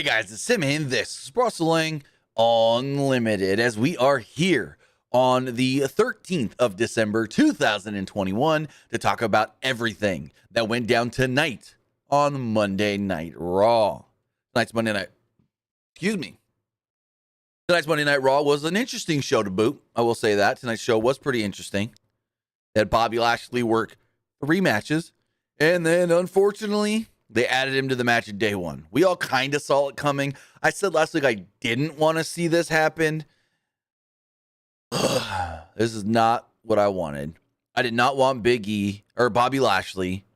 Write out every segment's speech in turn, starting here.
Hey guys, it's Sim and this is Wrestling Unlimited as we are here on the 13th of December 2021 to talk about everything that went down tonight on Monday Night Raw. Tonight's Monday Night Raw was an interesting show to boot. I will say that. Tonight's show was pretty interesting. They had Bobby Lashley work 3 matches, and then unfortunately they added him to the match at day one. We all kind of saw it coming. I said last week I didn't want to see this happen. This is not what I wanted. I did not want Big E or Bobby Lashley.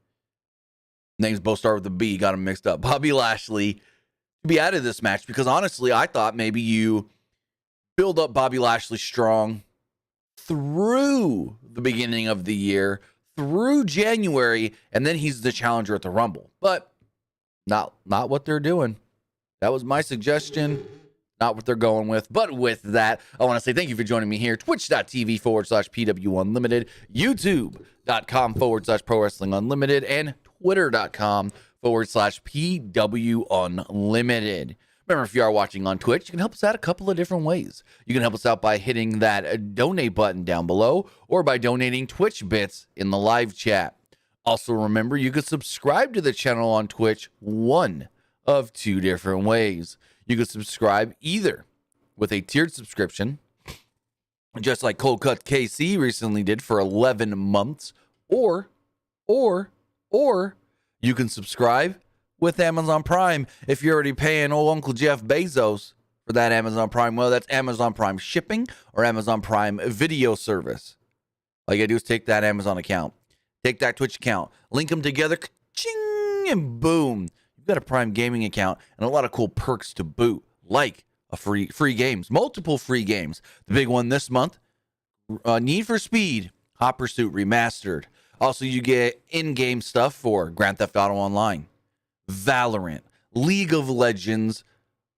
Names both start with a B. Got them mixed up. Bobby Lashley to be added to this match because honestly, I thought maybe you build up Bobby Lashley strong through the beginning of the year, through January, and then he's the challenger at the Rumble. But not what they're doing. That was my suggestion. Not what they're going with. But with that, I want to say thank you for joining me here. Twitch.tv/PWUnlimited, YouTube.com/Pro Wrestling Unlimited, and Twitter.com/PWUnlimited. Remember, if you are watching on Twitch, you can help us out a couple of different ways. You can help us out by hitting that donate button down below or by donating Twitch bits in the live chat. Also, remember, you can subscribe to the channel on Twitch one of 2 different ways. You can subscribe either with a tiered subscription, just like Cold Cut KC recently did for 11 months, or you can subscribe with Amazon Prime if you're already paying old Uncle Jeff Bezos for that Amazon Prime. Well, that's Amazon Prime shipping or Amazon Prime video service. All you gotta do is take that Amazon account, take that Twitch account, link them together, ching, and boom, you've got a Prime gaming account and a lot of cool perks to boot, like a free games, multiple free games. The big one this month, Need for Speed Hot Pursuit Remastered. Also, you get in-game stuff for Grand Theft Auto Online, Valorant, League of Legends,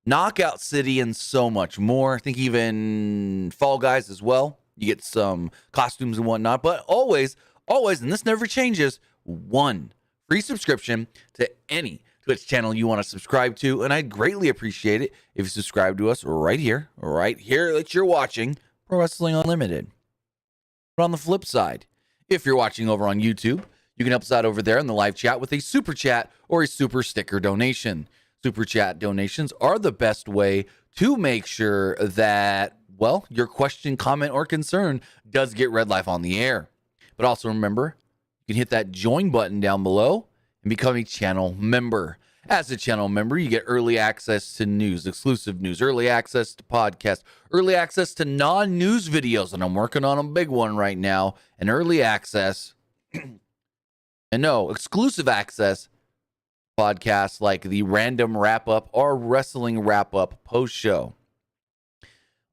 Knockout City, and so much more. I think even Fall Guys as well. You get some costumes and whatnot, but always, and this never changes, 1 free subscription to any Twitch channel you want to subscribe to, and I'd greatly appreciate it if you subscribe to us right here that you're watching Pro Wrestling Unlimited. But on the flip side, if you're watching over on YouTube, you can help us out over there in the live chat with a super chat or a super sticker donation. Super chat donations are the best way to make sure that, well, your question, comment, or concern does get read live on the air. But also remember, you can hit that join button down below and become a channel member. As a channel member, you get early access to news, exclusive news, early access to podcasts, early access to non-news videos, and I'm working on a big one right now, and early access and exclusive access podcasts like the Random Wrap-Up or Wrestling Wrap-Up post-show.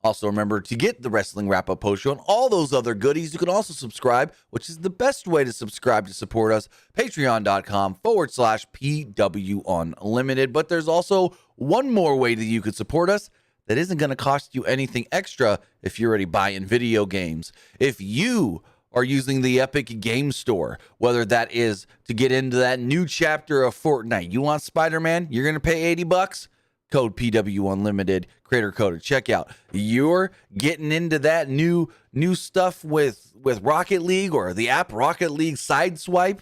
Also, remember to get the Wrestling Wrap-Up post-show and all those other goodies, you can also subscribe, which is the best way to subscribe to support us, patreon.com/PWUnlimited. But there's also one more way that you could support us that isn't going to cost you anything extra if you're already buying video games. If you are using the Epic Game Store, whether that is to get into that new chapter of Fortnite. You want Spider-Man? You're going to pay $80? Code PWUnlimited, creator code at checkout. You're getting into that new stuff with Rocket League or the app Rocket League Sideswipe?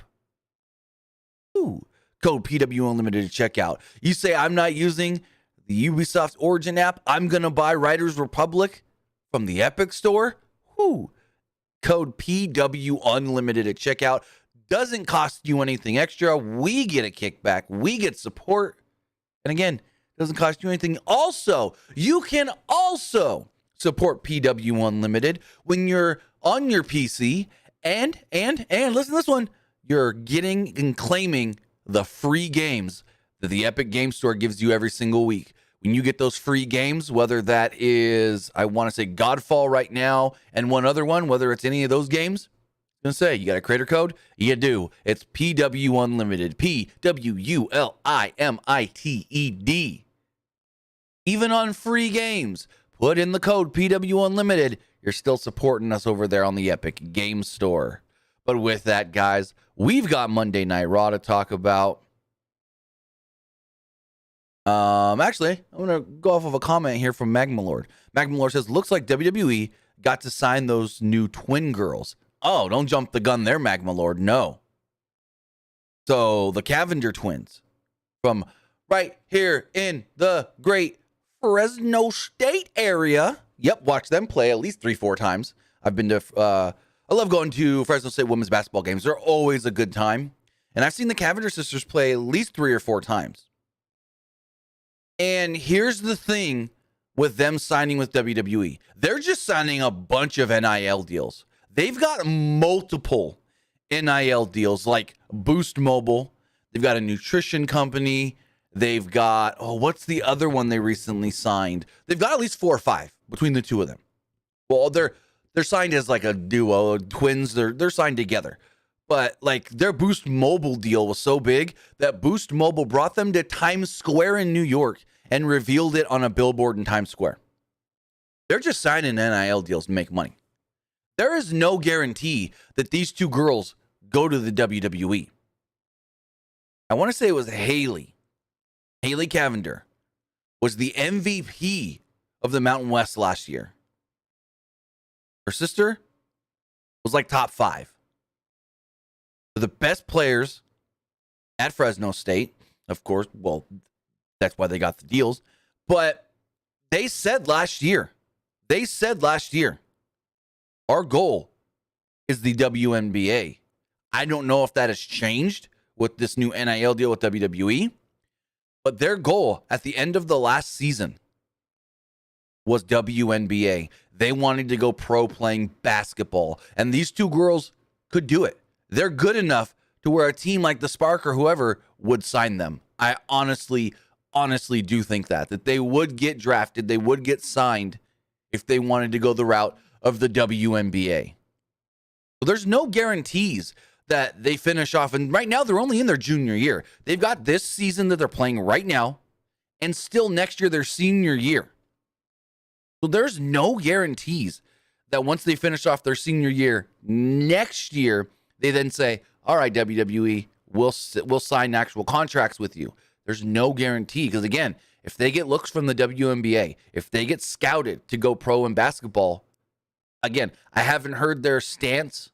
Ooh, code PWUnlimited at checkout. You say, I'm not using the Ubisoft Origin app. I'm going to buy Riders Republic from the Epic Store? Ooh. Code PWUnlimited at checkout. Doesn't cost you anything extra. We get a kickback. We get support. And again, doesn't cost you anything. Also, you can also support PWUnlimited when you're on your PC and listen to this one, you're getting and claiming the free games that the Epic Game Store gives you every single week. When you get those free games, whether that is, I want to say Godfall right now, and one other one, whether it's any of those games, I'm going to say, you got a creator code? You do. It's PWUnlimited. PWULIMITED. Even on free games, put in the code PWUnlimited. You're still supporting us over there on the Epic Game Store. But with that, guys, we've got Monday Night Raw to talk about. Actually, I'm gonna go off of a comment here from Magmalord. Magmalord says, "Looks like WWE got to sign those new twin girls." Oh, don't jump the gun there, Magmalord. No. So the Cavender twins from right here in the great Fresno State area. Yep, watch them play at least 3-4 times. I've been to, I love going to Fresno State women's basketball games. They're always a good time. And I've seen the Cavender sisters play at least 3 or 4 times. And here's the thing with them signing with WWE. They're just signing a bunch of NIL deals. They've got multiple NIL deals like Boost Mobile. They've got a nutrition company. They've got, what's the other one they recently signed? They've got at least 4 or 5 between the two of them. Well, they're signed as like a duo, twins. They're signed together. But like their Boost Mobile deal was so big that Boost Mobile brought them to Times Square in New York and revealed it on a billboard in Times Square. They're just signing NIL deals to make money. There is no guarantee that these two girls go to the WWE. I want to say it was Haley. Haley Cavender was the MVP of the Mountain West last year. Her sister was like top 5. The best players at Fresno State, of course, well, that's why they got the deals. But they said last year, our goal is the WNBA. I don't know if that has changed with this new NIL deal with WWE, but their goal at the end of the last season was WNBA. They wanted to go pro playing basketball, and these two girls could do it. They're good enough to where a team like the Spark or whoever would sign them. I honestly do think that they would get drafted, they would get signed if they wanted to go the route of the WNBA. So there's no guarantees that they finish off. And right now, they're only in their junior year. They've got this season that they're playing right now, and still next year, their senior year. So there's no guarantees that once they finish off their senior year next year, they then say, all right, WWE, we'll sign actual contracts with you. There's no guarantee. Because again, if they get looks from the WNBA, if they get scouted to go pro in basketball, again, I haven't heard their stance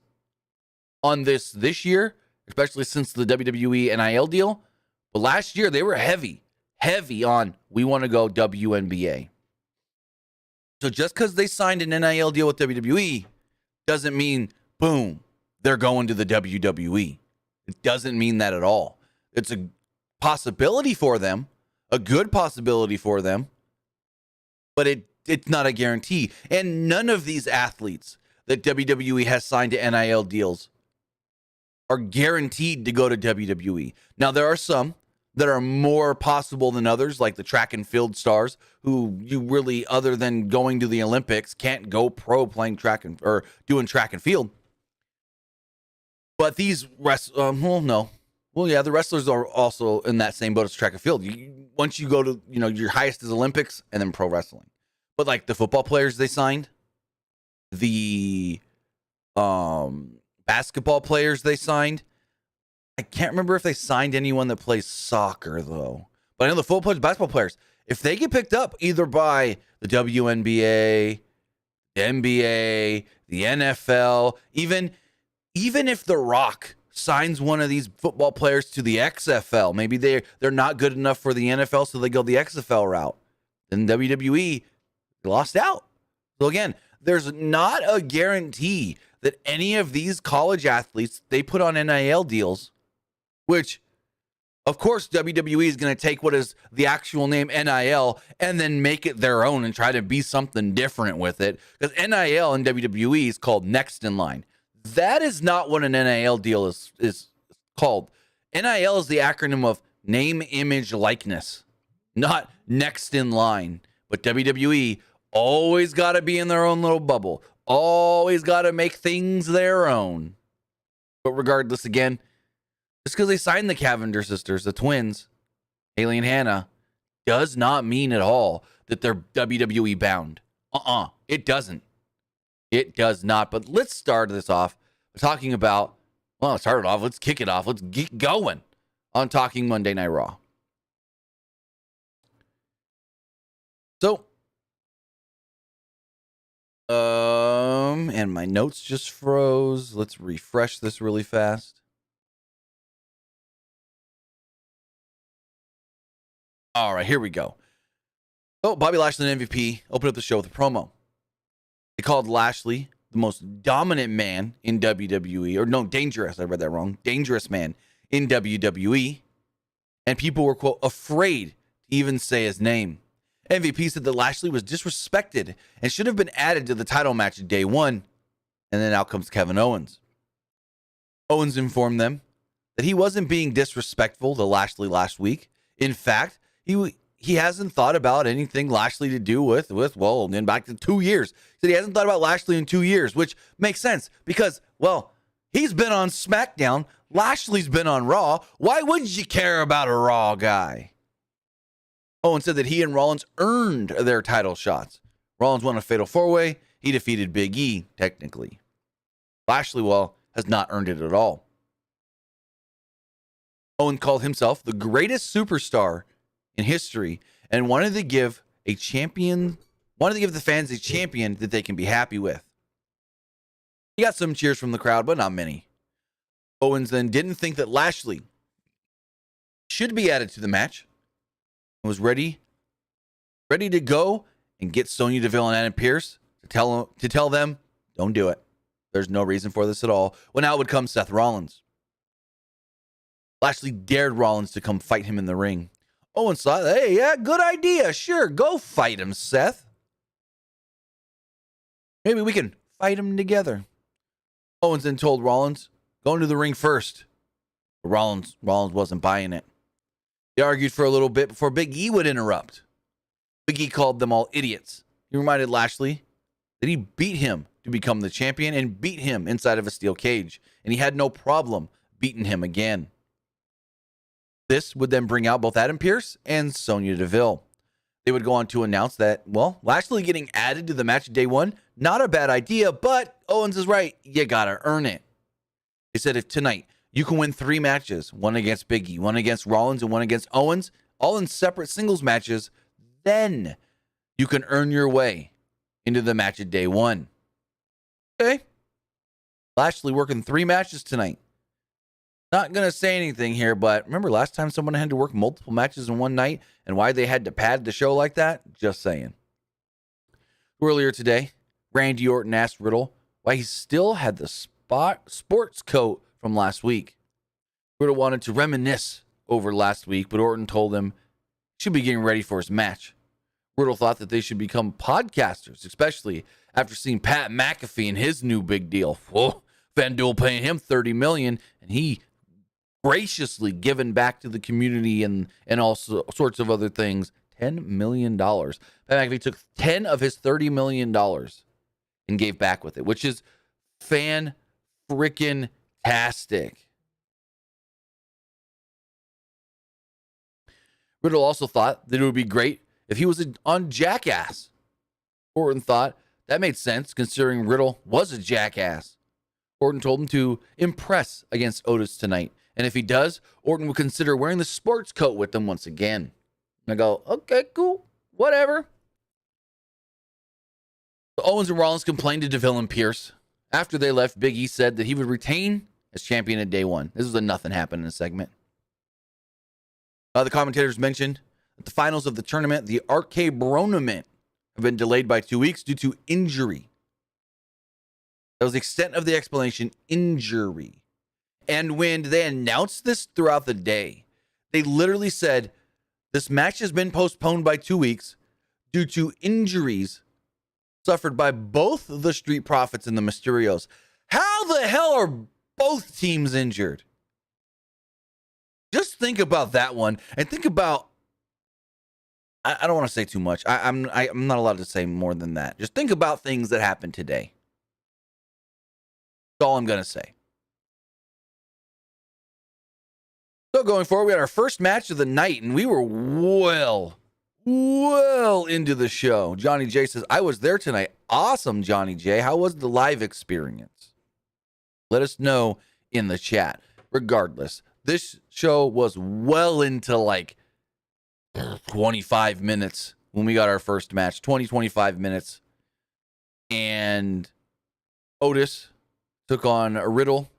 on this year, especially since the WWE NIL deal. But last year, they were heavy on, we want to go WNBA. So just because they signed an NIL deal with WWE doesn't mean, boom, they're going to the WWE. It doesn't mean that at all. It's a possibility for them, a good possibility for them, but it's not a guarantee. And none of these athletes that WWE has signed to NIL deals are guaranteed to go to WWE. Now, there are some that are more possible than others, like the track and field stars, who you really, other than going to the Olympics, can't go pro playing or doing track and field. But these no. Well, yeah, the wrestlers are also in that same boat as track and field. Once you go to, your highest is Olympics and then pro wrestling. But like the football players they signed, the basketball players they signed, I can't remember if they signed anyone that plays soccer, though. But I know the football players, basketball players, if they get picked up either by the WNBA, the NBA, the NFL, even if The Rock signs one of these football players to the XFL, maybe they're not good enough for the NFL, so they go the XFL route, then WWE lost out. So again, there's not a guarantee that any of these college athletes, they put on NIL deals, which, of course, WWE is going to take what is the actual name NIL and then make it their own and try to be something different with it. Because NIL in WWE is called Next in Line. That is not what an NIL deal is called. NIL is the acronym of name, image, likeness, not next in line. But WWE always got to be in their own little bubble. Always got to make things their own. But regardless, again, just because they signed the Cavender sisters, the twins, Haley and Hannah, does not mean at all that they're WWE bound. It doesn't. It does not. But let's start this off by talking about, let's start it off. Let's kick it off. Let's get going on Talking Monday Night Raw. And my notes just froze. Let's refresh this really fast. All right, here we go. Oh, Bobby Lashley and MVP opened up the show with a promo. They called Lashley the most dominant man in WWE, or no, dangerous. I read that wrong. Dangerous man in WWE. And people were, quote, afraid to even say his name. MVP said that Lashley was disrespected and should have been added to the title match at day one. And then out comes Kevin Owens. Owens informed them that he wasn't being disrespectful to Lashley last week. In fact, he hasn't thought about anything Lashley to do with well, in back to 2 years. He said he hasn't thought about Lashley in 2 years, which makes sense because, well, he's been on SmackDown. Lashley's been on Raw. Why wouldn't you care about a Raw guy? Owens said that he and Rollins earned their title shots. Rollins won a fatal four-way. He defeated Big E, technically. Lashley, well, has not earned it at all. Owens called himself the greatest superstar in history and wanted to give the fans a champion that they can be happy with. He got some cheers from the crowd, but not many. Owens then didn't think that Lashley should be added to the match and was ready to go and get Sonya Deville and Adam Pearce to tell them, don't do it. There's no reason for this at all. When out would come Seth Rollins. Lashley dared Rollins to come fight him in the ring. Owens thought, hey, yeah, good idea. Sure, go fight him, Seth. Maybe we can fight him together. Owens then told Rollins, go into the ring first. But Rollins wasn't buying it. They argued for a little bit before Big E would interrupt. Big E called them all idiots. He reminded Lashley that he beat him to become the champion and beat him inside of a steel cage. And he had no problem beating him again. This would then bring out both Adam Pearce and Sonya Deville. They would go on to announce that, well, Lashley getting added to the match day one, not a bad idea, but Owens is right. You gotta earn it. They said if tonight you can win 3 matches, one against Big E, one against Rollins, and one against Owens, all in separate singles matches, then you can earn your way into the match at day one. Okay. Lashley working 3 matches tonight. Not going to say anything here, but remember last time someone had to work multiple matches in one night and why they had to pad the show like that? Just saying. Earlier today, Randy Orton asked Riddle why he still had the sports coat from last week. Riddle wanted to reminisce over last week, but Orton told him he should be getting ready for his match. Riddle thought that they should become podcasters, especially after seeing Pat McAfee and his new big deal. Whoa, FanDuel paying him $30 million, and he graciously given back to the community and all sorts of other things. $10 million. Pat McAfee took 10 of his $30 million and gave back with it, which is fan-frickin-tastic. Riddle also thought that it would be great if he was on Jackass. Orton thought that made sense considering Riddle was a jackass. Orton told him to impress against Otis tonight. And if he does, Orton will consider wearing the sports coat with them once again. And I go, okay, cool, whatever. So Owens and Rollins complained to Deville and Pearce. After they left, Big E said that he would retain as champion at day one. This was a nothing happened in a segment. The commentators mentioned that the finals of the tournament, the Arcade Bronament, have been delayed by 2 weeks due to injury. That was the extent of the explanation, injury. And when they announced this throughout the day, they literally said, this match has been postponed by 2 weeks due to injuries suffered by both the Street Profits and the Mysterios. How the hell are both teams injured? Just think about that one and think about, I don't want to say too much. I'm not allowed to say more than that. Just think about things that happened today. That's all I'm going to say. So going forward, we had our first match of the night, and we were well into the show. Johnny J says, I was there tonight. Awesome, Johnny J. How was the live experience? Let us know in the chat. Regardless, this show was well into like 25 minutes when we got our first match. 25 minutes. And Otis took on Riddle.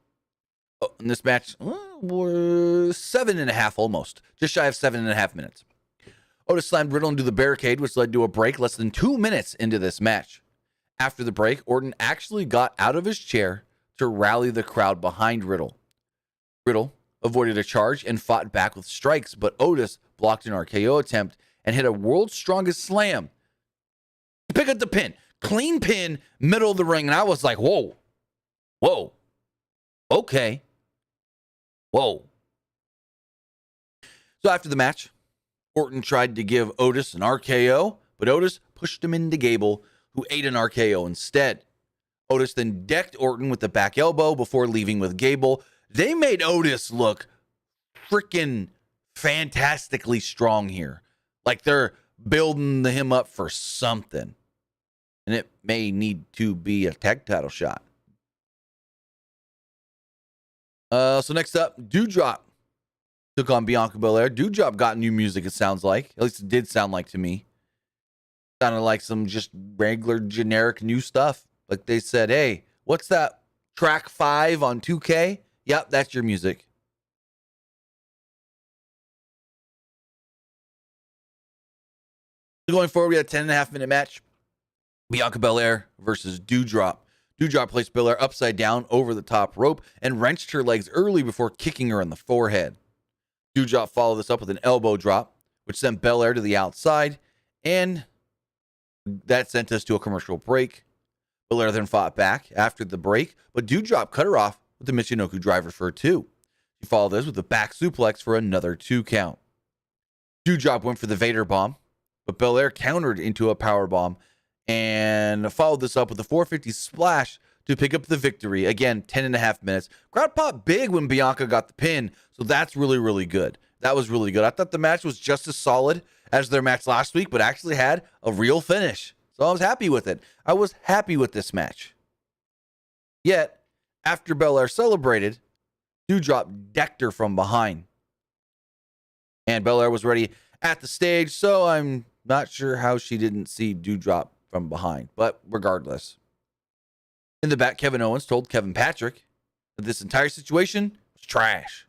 In this match was 7.5 almost. Just shy of 7.5 minutes. Otis slammed Riddle into the barricade, which led to a break less than 2 minutes into this match. After the break, Orton actually got out of his chair to rally the crowd behind Riddle. Riddle avoided a charge and fought back with strikes, but Otis blocked an RKO attempt and hit a world's strongest slam. Pick up the pin. Clean pin, middle of the ring, and I was like, whoa. Okay. Whoa. So after the match, Orton tried to give Otis an RKO, but Otis pushed him into Gable, who ate an RKO instead. Otis then decked Orton with the back elbow before leaving with Gable. They made Otis look freaking fantastically strong here. Like they're building him up for something. And it may need to be a tag title shot. So next up, Doudrop took on Bianca Belair. Doudrop got new music, it sounds like. At least it did sound like to me. Sounded like some just regular, generic new stuff. Like they said, hey, what's that? Track 5 on 2K? Yep, that's your music. Going forward, we had a 10.5-minute match. Bianca Belair versus Doudrop. Doudrop placed Belair upside down over the top rope and wrenched her legs early before kicking her in the forehead. Doudrop followed this up with an elbow drop, which sent Belair to the outside, and that sent us to a commercial break. Belair then fought back after the break, but Doudrop cut her off with the Michinoku driver for a 2. She followed this with a back suplex for another 2 count. Doudrop went for the Vader bomb, but Belair countered into a power bomb and followed this up with a 450 splash to pick up the victory. Again, 10.5 minutes. Crowd popped big when Bianca got the pin, so that's really, really good. That was really good. I thought the match was just as solid as their match last week, but actually had a real finish. So I was happy with it. I was happy with this match. Yet, after Belair celebrated, Doudrop decked her from behind. And Belair was ready at the stage, so I'm not sure how she didn't see Doudrop from behind. But regardless. In the back, Kevin Owens told Kevin Patrick that this entire situation was trash.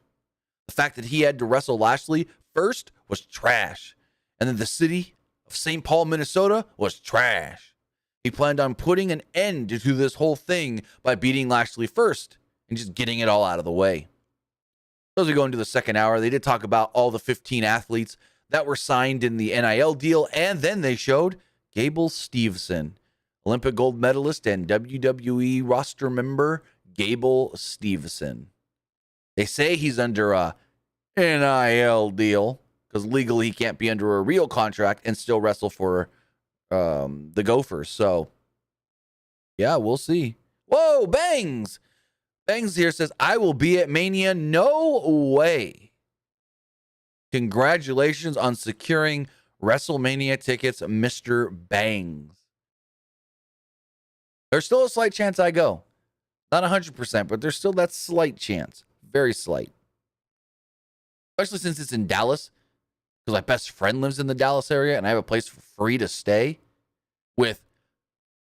The fact that he had to wrestle Lashley first was trash. And then the city of St. Paul, Minnesota was trash. He planned on putting an end to this whole thing by beating Lashley first and just getting it all out of the way. So as we go into the second hour, they did talk about all the 15 athletes that were signed in the NIL deal, and then they showed Gable Steveson, Olympic gold medalist and WWE roster member Gable Steveson. They say he's under a NIL deal because legally he can't be under a real contract and still wrestle for the Gophers. So, yeah, we'll see. Whoa, Bangs! Bangs here says, I will be at Mania. No way. Congratulations on securing WrestleMania tickets, Mr. Bangs. There's still a slight chance I go. Not 100%, but there's still that slight chance. Very slight. Especially since it's in Dallas. Because my best friend lives in the Dallas area and I have a place for free to stay with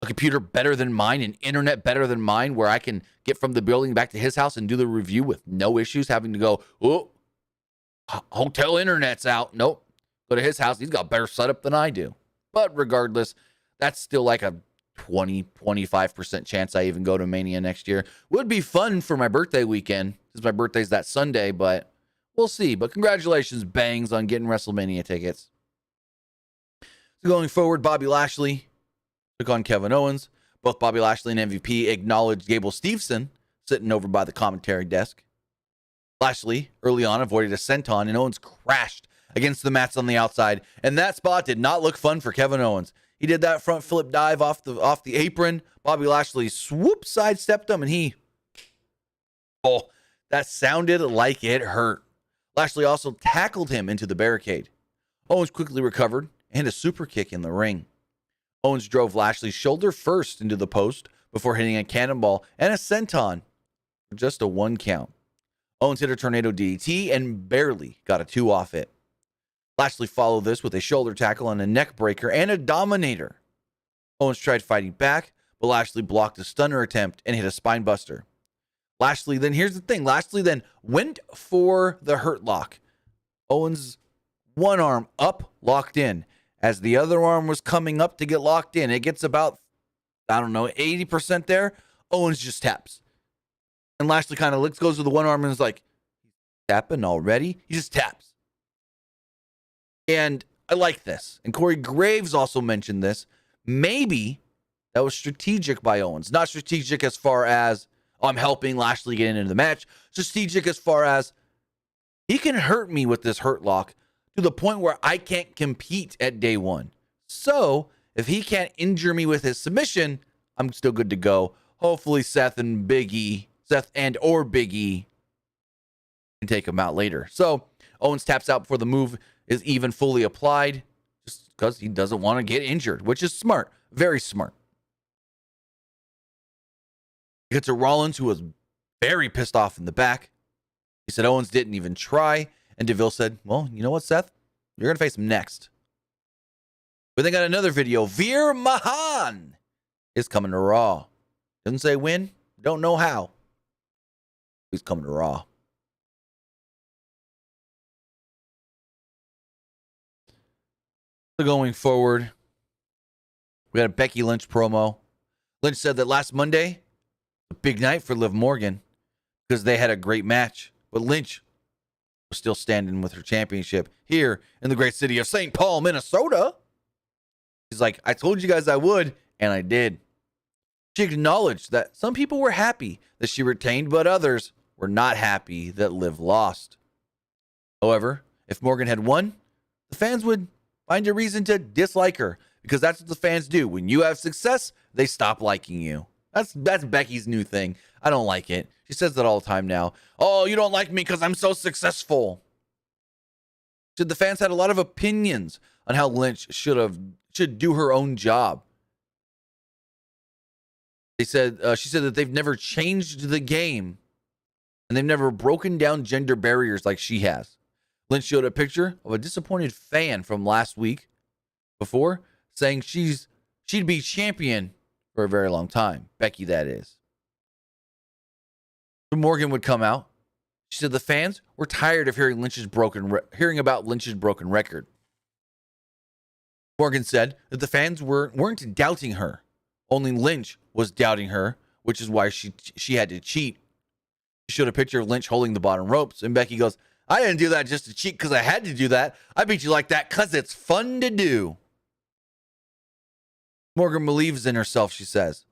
a computer better than mine and internet better than mine where I can get from the building back to his house and do the review with no issues having to go, oh, hotel internet's out. Nope. Go to his house. He's got better setup than I do. But regardless, that's still like a 20-25% chance I even go to Mania next year. Would be fun for my birthday weekend since my birthday's that Sunday, but we'll see. But congratulations, Bangs, on getting WrestleMania tickets. So going forward, Bobby Lashley took on Kevin Owens. Both Bobby Lashley and MVP acknowledged Gable Steveson sitting over by the commentary desk. Lashley early on avoided a senton and Owens crashed against the mats on the outside, and that spot did not look fun for Kevin Owens. He did that front flip dive off the apron. Bobby Lashley swoop sidestepped him, and that sounded like it hurt. Lashley also tackled him into the barricade. Owens quickly recovered and a super kick in the ring. Owens drove Lashley's shoulder first into the post before hitting a cannonball and a senton for just a 1 count. Owens hit a tornado DDT and barely got a 2 off it. Lashley followed this with a shoulder tackle and a neck breaker and a dominator. Owens tried fighting back, but Lashley blocked a stunner attempt and hit a spine buster. Lashley then, here's the thing, Lashley then went for the hurt lock. Owens' one arm up, locked in. As the other arm was coming up to get locked in, it gets about, 80% there. Owens just taps. And Lashley kind of goes to the one arm and is like, tapping already? He just taps. And I like this. And Corey Graves also mentioned this. Maybe that was strategic by Owens. Not strategic as far as, I'm helping Lashley get into the match. Strategic as far as, he can hurt me with this hurt lock to the point where I can't compete at day one. So, if he can't injure me with his submission, I'm still good to go. Hopefully Seth and Big E can take him out later. So, Owens taps out before the move is even fully applied, just because he doesn't want to get injured, which is smart. Very smart. He gets to Rollins, who was very pissed off in the back. He said Owens didn't even try, and DeVille said, well, you know what, Seth? You're going to face him next. But then got another video. Veer Mahan is coming to Raw. Doesn't say when, don't know how. He's coming to Raw. So going forward, we got a Becky Lynch promo. Lynch said that last Monday, a big night for Liv Morgan because they had a great match. But Lynch was still standing with her championship here in the great city of St. Paul, Minnesota. He's like, I told you guys I would, and I did. She acknowledged that some people were happy that she retained, but others were not happy that Liv lost. However, if Morgan had won, the fans would find a reason to dislike her, because that's what the fans do. When you have success, they stop liking you. That's Becky's new thing. I don't like it. She says that all the time now. Oh, you don't like me because I'm so successful. So the fans had a lot of opinions on how Lynch should do her own job. She said that they've never changed the game, and they've never broken down gender barriers like she has. Lynch showed a picture of a disappointed fan from last week before, saying she'd be champion for a very long time. Becky, that is. When Morgan would come out, she said the fans were tired of hearing about Lynch's broken record. Morgan said that the fans weren't doubting her. Only Lynch was doubting her, which is why she had to cheat. She showed a picture of Lynch holding the bottom ropes, and Becky goes, I didn't do that just to cheat because I had to do that. I beat you like that because it's fun to do. Morgan believes in herself, she says.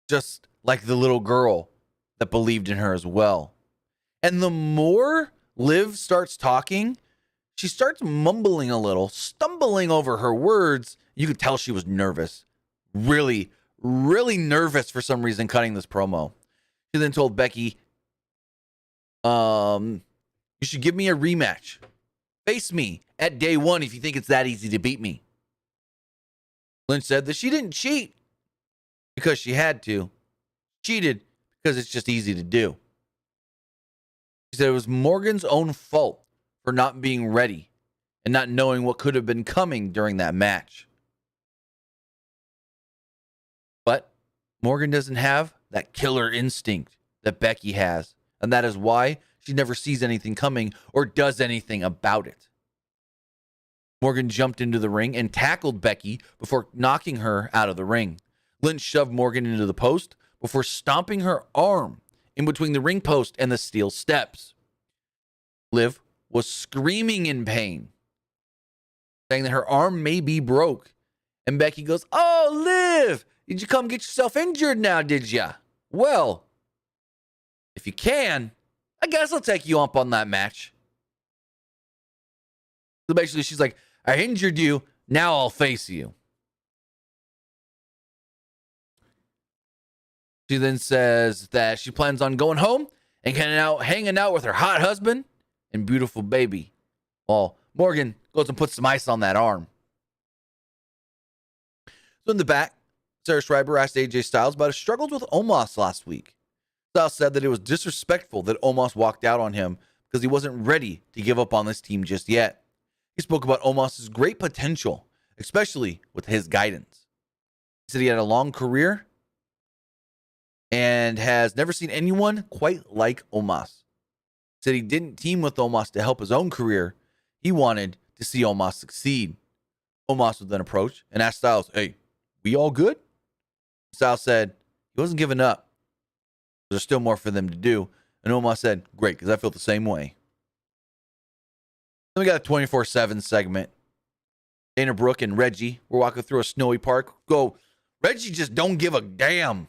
Just like the little girl that believed in her as well. And the more Liv starts talking, she starts mumbling a little, stumbling over her words. You could tell she was nervous. Really, really nervous for some reason cutting this promo. She then told Becky, you should give me a rematch. Face me at day one if you think it's that easy to beat me. Lynch said that she didn't cheat because she had to. Cheated because it's just easy to do. She said it was Morgan's own fault for not being ready and not knowing what could have been coming during that match. But Morgan doesn't have that killer instinct that Becky has, and that is why she never sees anything coming or does anything about it. Morgan jumped into the ring and tackled Becky before knocking her out of the ring. Lynch shoved Morgan into the post before stomping her arm in between the ring post and the steel steps. Liv was screaming in pain, saying that her arm may be broke. And Becky goes, oh, Liv, did you come get yourself injured now, did ya? Well, if you can, I guess I'll take you up on that match. So basically, she's like, I injured you, now I'll face you. She then says that she plans on going home and hanging out with her hot husband and beautiful baby, while Morgan goes and puts some ice on that arm. So in the back, Sarah Schreiber asked AJ Styles about his struggles with Omos last week. Styles said that it was disrespectful that Omos walked out on him because he wasn't ready to give up on this team just yet. He spoke about Omos's great potential, especially with his guidance. He said he had a long career and has never seen anyone quite like Omos. Said he didn't team with Omos to help his own career. He wanted to see Omos succeed. Omos would then approach and ask Styles, "Hey, we all good?" Styles said he wasn't giving up. There's still more for them to do. And Omos said, "Great, because I feel the same way." Then we got a 24/7 segment. Dana Brooke and Reggie were walking through a snowy park. Reggie just don't give a damn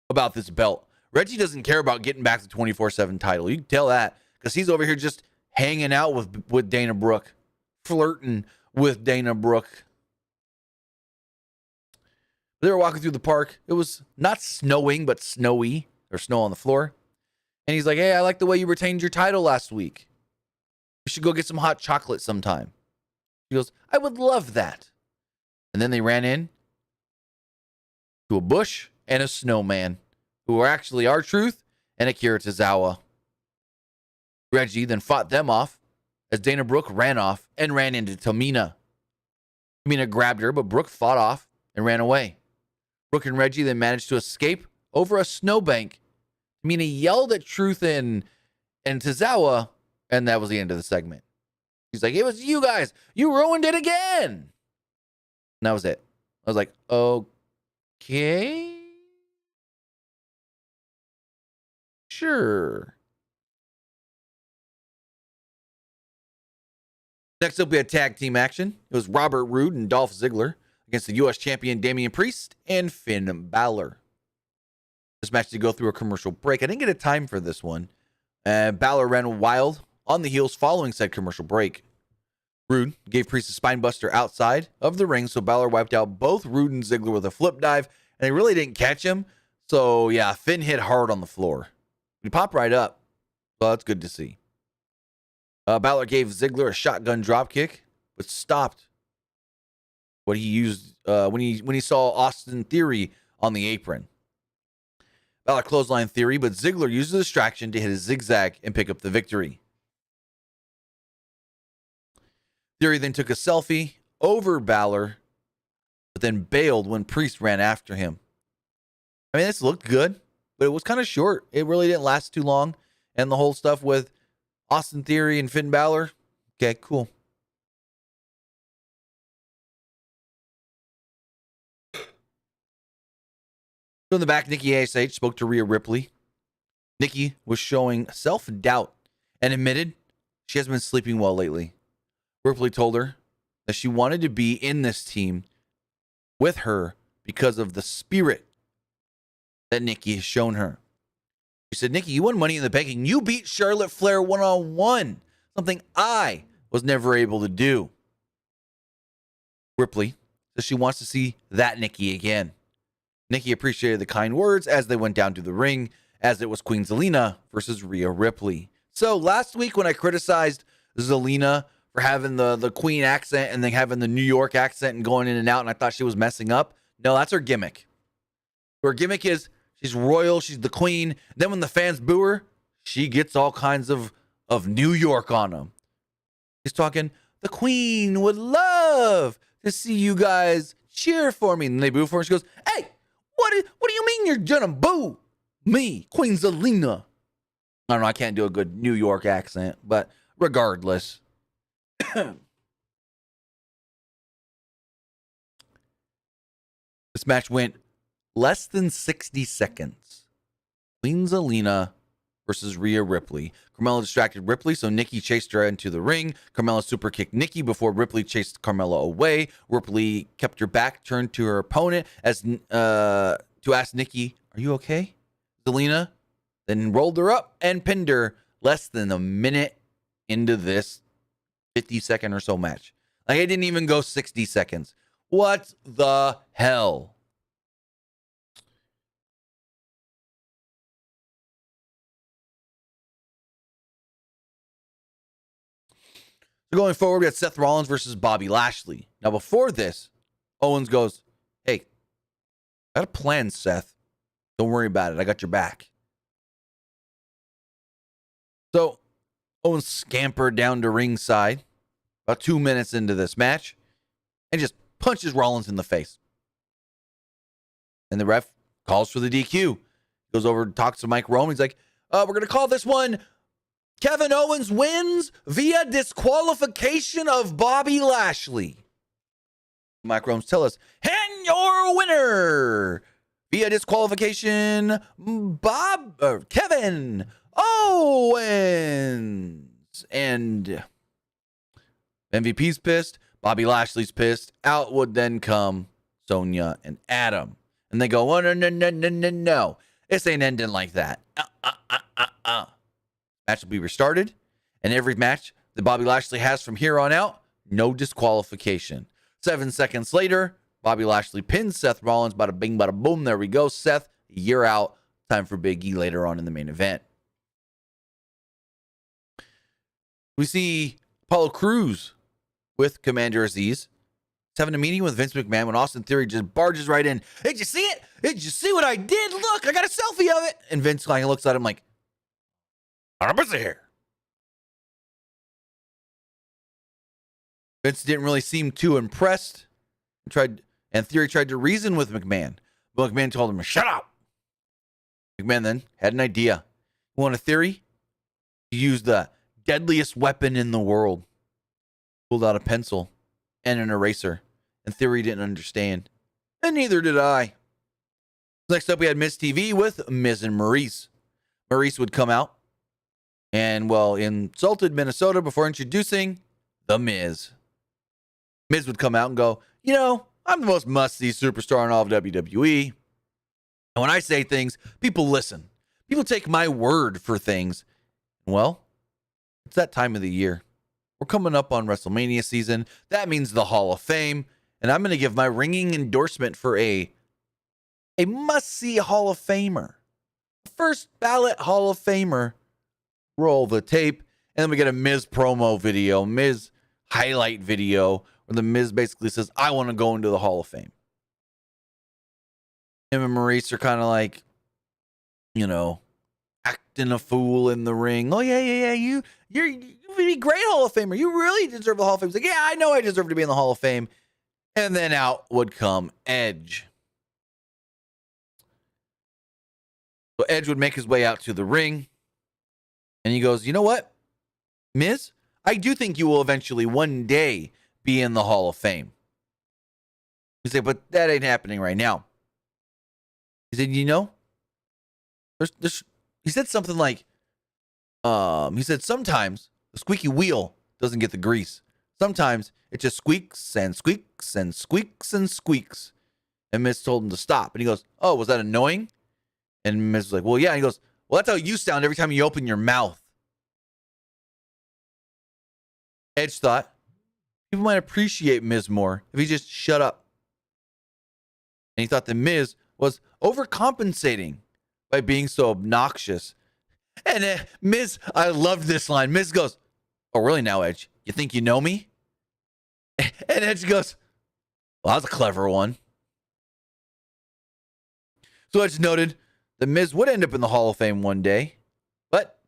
about this belt. Reggie doesn't care about getting back the 24/7 title. You can tell that because he's over here just hanging out with Dana Brooke, flirting with Dana Brooke. They were walking through the park. It was not snowing, but snowy. There's snow on the floor. And he's like, "Hey, I like the way you retained your title last week. We should go get some hot chocolate sometime." He goes, "I would love that." And then they ran in to a bush and a snowman, who were actually R-Truth and Akira Tozawa. Reggie then fought them off as Dana Brooke ran off and ran into Tamina. Tamina grabbed her, but Brooke fought off and ran away. Brooke and Reggie then managed to escape over a snowbank. Tamina yelled at Truth and Tozawa, and that was the end of the segment. He's like, "It was you guys. You ruined it again." And that was it. I was like, okay. Sure. Next up, we had tag team action. It was Robert Roode and Dolph Ziggler against the U.S. champion Damian Priest and Finn Balor. This match did go through a commercial break. I didn't get a time for this one. Balor ran wild on the heels following said commercial break. Roode gave Priest a spine buster outside of the ring, so Balor wiped out both Roode and Ziggler with a flip dive, and they really didn't catch him. So, yeah, Finn hit hard on the floor. He popped right up. So that's good to see. Balor gave Ziggler a shotgun dropkick, but stopped what he used when he saw Austin Theory on the apron. Balor clothesline Theory, but Ziggler used the distraction to hit a zigzag and pick up the victory. Theory then took a selfie over Balor, but then bailed when Priest ran after him. I mean, this looked good, but it was kind of short. It really didn't last too long. And the whole stuff with Austin Theory and Finn Balor, okay, cool. So in the back, Nikki ASH spoke to Rhea Ripley. Nikki was showing self-doubt and admitted she hasn't been sleeping well lately. Ripley told her that she wanted to be in this team with her because of the spirit that Nikki has shown her. She said, "Nikki, you won Money in the Bank and you beat Charlotte Flair one-on-one, something I was never able to do." Ripley says she wants to see that Nikki again. Nikki appreciated the kind words as they went down to the ring, as it was Queen Zelina versus Rhea Ripley. So last week when I criticized Zelina for having the Queen accent and then having the New York accent and going in and out, and I thought she was messing up, no, that's her gimmick. Her gimmick is she's royal, she's the queen. Then when the fans boo her, she gets all kinds of New York on them. She's talking, "The queen would love to see you guys cheer for me." And they boo for her. She goes, "Hey, what do you mean you're gonna boo me, Queen Zelina?" I don't know, I can't do a good New York accent, but regardless. This match went less than 60 seconds. Queen Zelina versus Rhea Ripley. Carmella distracted Ripley, so Nikki chased her into the ring. Carmella super kicked Nikki before Ripley chased Carmella away. Ripley kept her back turned to her opponent as to ask Nikki, "Are you okay?" Zelina then rolled her up and pinned her less than a minute into this 50-second or so match. Like, it didn't even go 60 seconds. What the hell? So going forward, we got Seth Rollins versus Bobby Lashley. Now, before this, Owens goes, "Hey, I got a plan, Seth. Don't worry about it. I got your back." So Owens scampered down to ringside about 2 minutes into this match and just punches Rollins in the face. And the ref calls for the DQ. Goes over and talks to Mike Rome. He's like, we're going to call this one Kevin Owens wins via disqualification of Bobby Lashley. Mike Rome's tell us, and your winner via disqualification, Kevin Owens. And MVP's pissed. Bobby Lashley's pissed. Out would then come Sonya and Adam. And they go, oh, no. This ain't ending like that. Match will be restarted. And every match that Bobby Lashley has from here on out, no disqualification. 7 seconds later, Bobby Lashley pins Seth Rollins. Bada bing, bada boom. There we go. Seth, you're out. Time for Big E later on in the main event. We see Apollo Crews with Commander Aziz. He's having a meeting with Vince McMahon when Austin Theory just barges right in. Did you see it? Did you see what I did? Look, I got a selfie of it. And Vince like looks at him like, I'm busy here. Vince didn't really seem too impressed. And Theory tried to reason with McMahon. But McMahon told him, shut up. McMahon then had an idea. You want a theory? He used the deadliest weapon in the world. Pulled out a pencil and an eraser. And Theory didn't understand. And neither did I. Next up, we had Miz TV with Miz and Maurice. Maurice would come out and, well, insulted Minnesota before introducing The Miz. Miz would come out and go, you know, I'm the most must-see superstar in all of WWE. And when I say things, people listen. People take my word for things. Well, it's that time of the year. We're coming up on WrestleMania season. That means the Hall of Fame. And I'm going to give my ringing endorsement for a must-see Hall of Famer. First ballot Hall of Famer. Roll the tape. And then we get a Miz promo video, Miz highlight video, where the Miz basically says, I want to go into the Hall of Fame. Him and Maurice are kind of like, you know, acting a fool in the ring. Oh, yeah. You'd be a great Hall of Famer. You really deserve the Hall of Fame. He's like, yeah, I know I deserve to be in the Hall of Fame. And then out would come Edge. So Edge would make his way out to the ring. And he goes, you know what, Miz? I do think you will eventually one day be in the Hall of Fame. He said, but that ain't happening right now. He said, you know, he said something like, he said, sometimes the squeaky wheel doesn't get the grease. Sometimes it just squeaks and squeaks and squeaks and squeaks. And Miz told him to stop. And he goes, oh, was that annoying? And Miz was like, well, yeah. And he goes, well, that's how you sound every time you open your mouth. Edge thought people might appreciate Miz more if he just shut up. And he thought that Miz was overcompensating by being so obnoxious. And Miz, I loved this line. Miz goes, oh, really now, Edge? You think you know me? And Edge goes, well, that was a clever one. So Edge noted that Miz would end up in the Hall of Fame one day, but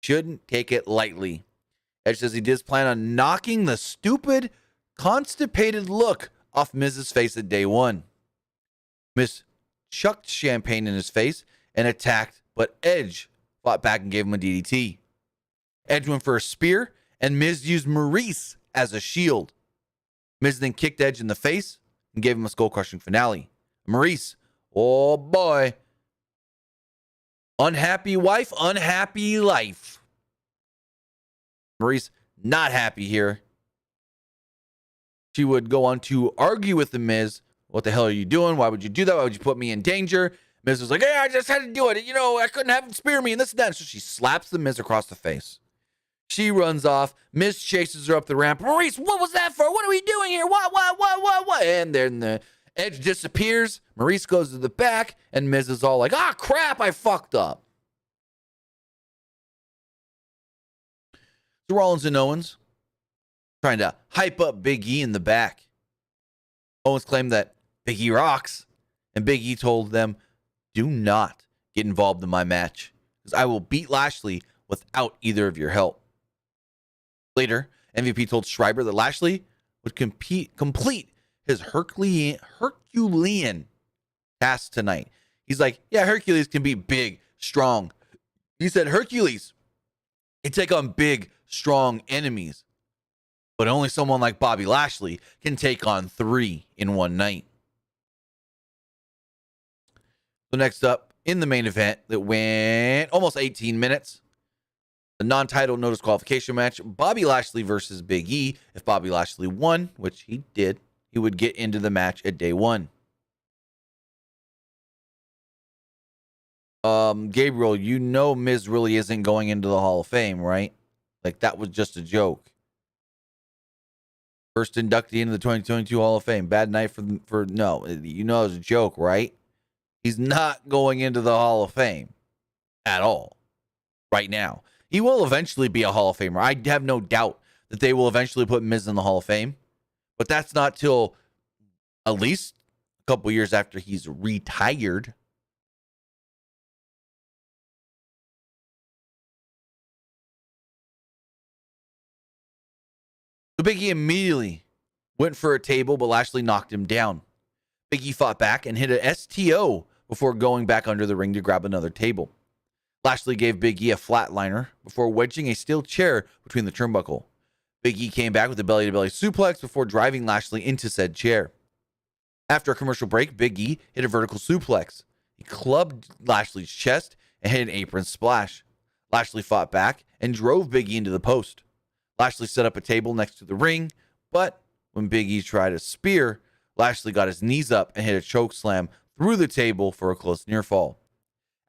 shouldn't take it lightly. Edge says he does plan on knocking the stupid, constipated look off Miz's face at day one. Miz chucked champagne in his face and attacked, but Edge fought back and gave him a DDT. Edge went for a spear, and Miz used Maurice as a shield. Miz then kicked Edge in the face and gave him a skull-crushing finale. Maurice, oh boy. Unhappy wife, unhappy life. Maurice, not happy here. She would go on to argue with the Miz. What the hell are you doing? Why would you do that? Why would you put me in danger? Miz was like, hey, I just had to do it. You know, I couldn't have him spear me and this and that. So she slaps the Miz across the face. She runs off. Miz chases her up the ramp. Maurice, what was that for? What are we doing here? What? And then the Edge disappears. Maurice goes to the back, and Miz is all like, ah, crap, I fucked up. So Rollins and Owens trying to hype up Big E in the back. Owens claimed that Big E rocks, and Big E told them, do not get involved in my match, because I will beat Lashley without either of your help. Later, MVP told Schreiber that Lashley would complete his Herculean task tonight. He's like, yeah, Hercules can be big, strong. He said Hercules can take on big, strong enemies, but only someone like Bobby Lashley can take on 3 in one night. So next up, in the main event that went almost 18 minutes, the non-title no disqualification match, Bobby Lashley versus Big E. If Bobby Lashley won, which he did, he would get into the match at day 1. Gabriel, you know Miz really isn't going into the Hall of Fame, right? Like, that was just a joke. First inductee into the 2022 Hall of Fame. Bad night for no, you know it's a joke, right? He's not going into the Hall of Fame at all right now. He will eventually be a Hall of Famer. I have no doubt that they will eventually put Miz in the Hall of Fame, but that's not till at least a couple years after he's retired. So Big E immediately went for a table, but Lashley knocked him down. Big E fought back and hit a STO before going back under the ring to grab another table. Lashley gave Big E a flatliner before wedging a steel chair between the turnbuckle. Big E came back with a belly-to-belly suplex before driving Lashley into said chair. After a commercial break, Big E hit a vertical suplex. He clubbed Lashley's chest and hit an apron splash. Lashley fought back and drove Big E into the post. Lashley set up a table next to the ring, but when Big E tried a spear, Lashley got his knees up and hit a choke slam through the table for a close near fall.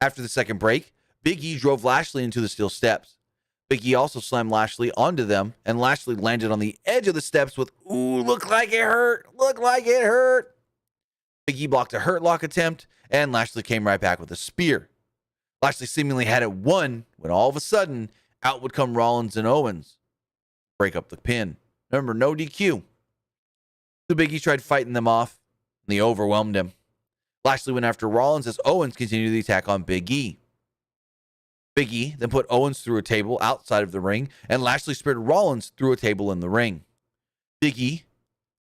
After the second break, Big E drove Lashley into the steel steps. Big E also slammed Lashley onto them, and Lashley landed on the edge of the steps with, ooh, looked like it hurt. Big E blocked a hurt lock attempt, and Lashley came right back with a spear. Lashley seemingly had it won when all of a sudden, out would come Rollins and Owens. Break up the pin. Remember, no DQ. So Big E tried fighting them off, and they overwhelmed him. Lashley went after Rollins as Owens continued the attack on Big E. Big E then put Owens through a table outside of the ring, and Lashley speared Rollins through a table in the ring. Big E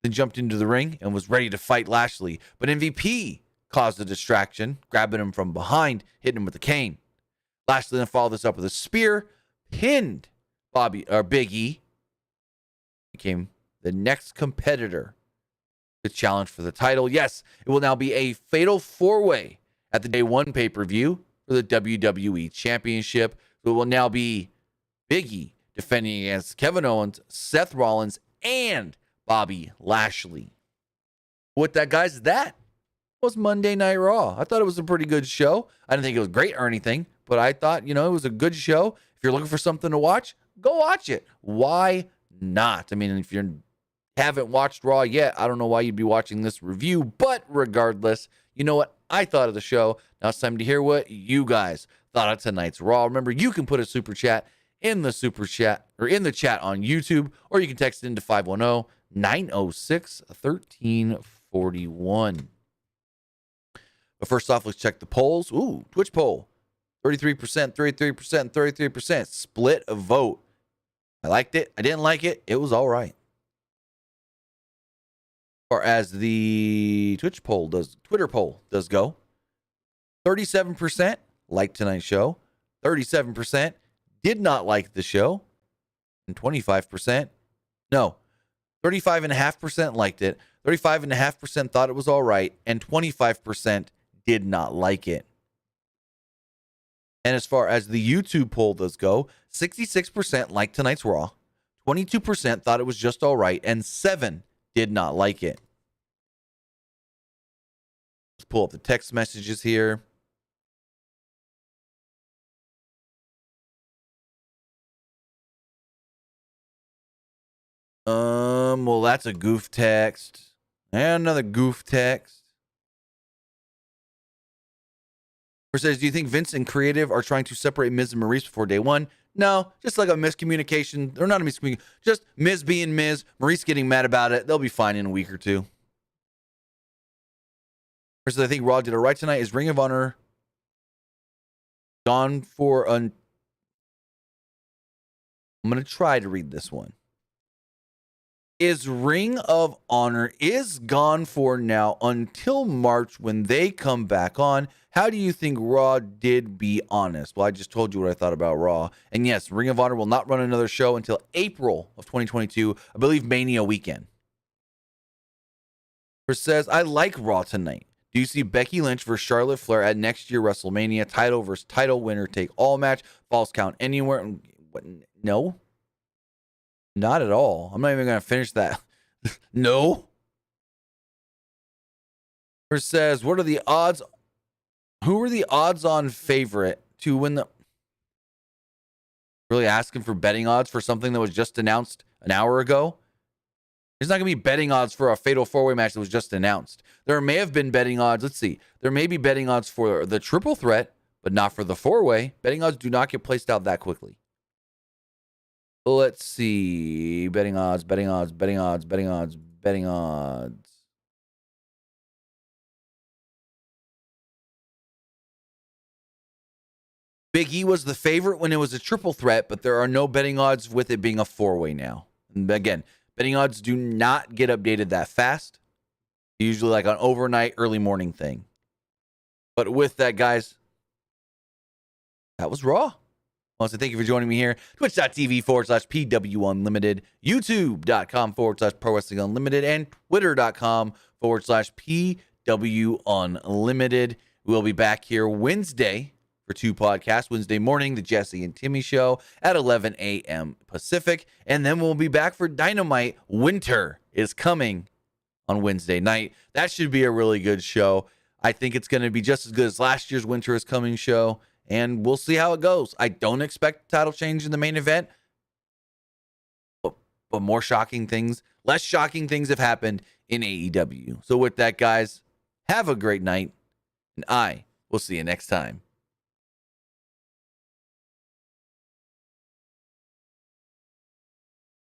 then jumped into the ring and was ready to fight Lashley, but MVP caused a distraction, grabbing him from behind, hitting him with a cane. Lashley then followed this up with a spear, pinned Big E, became the next competitor to challenge for the title. Yes, it will now be a fatal 4-way at the Day 1 pay-per-view for the WWE Championship. It will now be Big E defending against Kevin Owens, Seth Rollins, and Bobby Lashley. With that, guys, that was Monday Night Raw. I thought it was a pretty good show. I didn't think it was great or anything, but I thought, it was a good show. If you're looking for something to watch, go watch it. Why not? I mean, if you haven't watched Raw yet, I don't know why you'd be watching this review, but regardless, you know what I thought of the show. Now it's time to hear what you guys thought of tonight's Raw. Remember, you can put a super chat in the super chat or in the chat on YouTube, or you can text it into 510-906-1341. But first off, let's check the polls. Ooh, Twitch poll. 33%, 33%, 33%. Split a vote. I liked it. I didn't like it. It was all right. As far as the Twitter poll does go, 37% liked tonight's show, 37% did not like the show, and 35.5% liked it, 35.5% thought it was all right, and 25% did not like it. And as far as the YouTube poll does go, 66% liked tonight's Raw, 22% thought it was just all right, and 7% did not like it. Let's pull up the text messages here. Well, that's a goof text. And another goof text. Or says, do you think Vince and creative are trying to separate Miz and Maurice before day 1? No, just like a miscommunication. Or not a miscommunication. Just Miz being Miz. Maurice getting mad about it. They'll be fine in a week or two. Or says, I think Raw did it right tonight. Is Ring of Honor gone for an... I'm going to try to read this one. is Ring of Honor is gone for now until March when they come back on. How do you think Raw did, be honest? Well, I just told you what I thought about Raw. And yes, Ring of Honor will not run another show until April of 2022, I believe Mania weekend. Chris says, I like Raw tonight. Do you see Becky Lynch versus Charlotte Flair at next year WrestleMania? Title versus title, winner take all match, falls count anywhere? No. Not at all. I'm not even going to finish that. No. Chris says, what are the odds? Who are the odds on favorite to win the... Really asking for betting odds for something that was just announced an hour ago? There's not going to be betting odds for a fatal four-way match that was just announced. There may have been betting odds. Let's see. There may be betting odds for the triple threat, but not for the four-way. Betting odds do not get placed out that quickly. Let's see. Betting odds, betting odds, betting odds, betting odds, betting odds. Big E was the favorite when it was a triple threat, but there are no betting odds with it being a four-way now. And again, betting odds do not get updated that fast. Usually like an overnight, early morning thing. But with that, guys, that was Raw. I want to thank you for joining me here. Twitch.tv/PWUnlimited, YouTube.com/Pro Wrestling Unlimited, and Twitter.com/PWUnlimited. We'll be back here Wednesday for 2 podcasts. Wednesday morning, the Jesse and Timmy Show at 11 a.m. Pacific. And then we'll be back for Dynamite. Winter is coming on Wednesday night. That should be a really good show. I think it's going to be just as good as last year's Winter is Coming show. And we'll see how it goes. I don't expect title change in the main event. But more shocking things, less shocking things have happened in AEW. So with that, guys, have a great night. And I will see you next time.